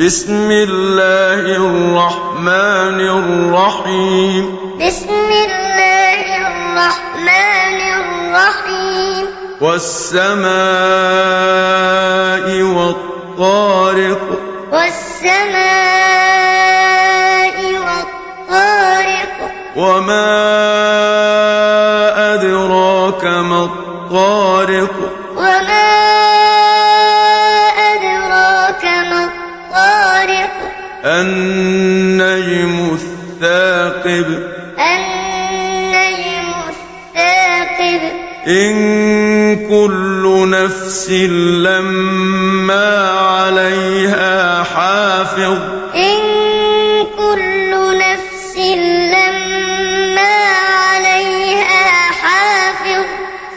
بسم الله الرحمن الرحيم. بسم الله الرحمن الرحيم. والسماء والطارق. والسماء والطارق. وما أدراك ما الطارق. وما أدراك ما الطارق. النجم الثاقب. النجم الثاقب. إن كل نفس لما عليها حافظ. إن كل نفس لما عليها حافظ.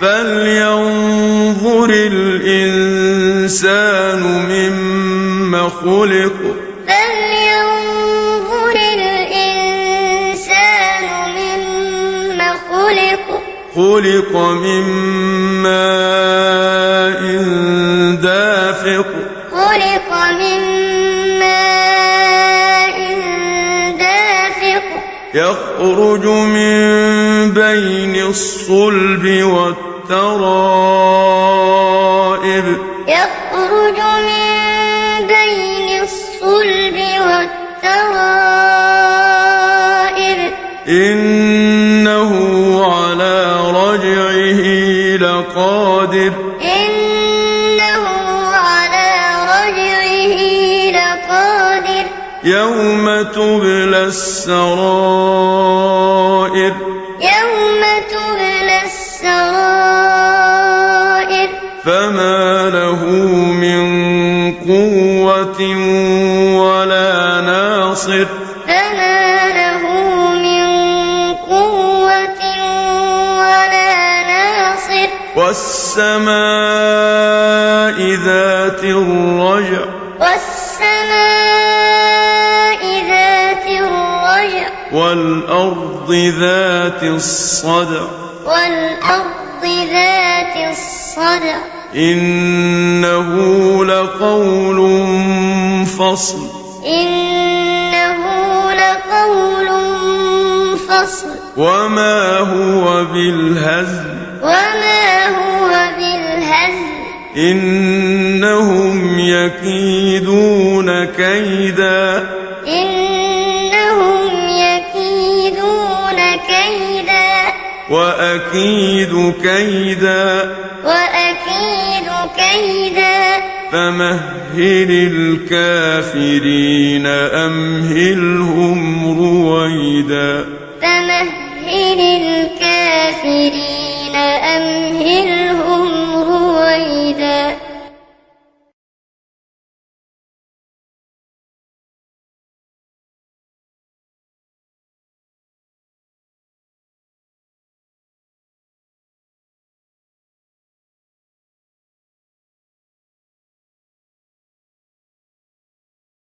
فلينظر الإنسان مما خلق. فلينظر الإنسان مما خلق. خلق من ماء دافق. خلق من ماء دافق. يخرج من بين الصلب والترائب. يخرج من بين الصلب والترائب. إنه على رجعه لقادر. إنه على رجعه لقادر. يوم تبلى السرائر. يوم تبلى السرائر. فما له من قوة ولا ناصر. فما له من قوة ولا ناصر. والسماء ذات الرجع. والسماء ذات الرجع. والأرض ذات الصدع. والأرض ذات الصدع. إنه لقول فصل. إنه لقول فصل. وما هو بالهزل. وما هو بالهزل. إنهم يكيدون كيدا. إنهم يكيدون كيدا. وأكيد كيدا. وأكيد كيدا. فمهل الكافرين أمهلهم رويدا. فمهل الكافرين أمهلهم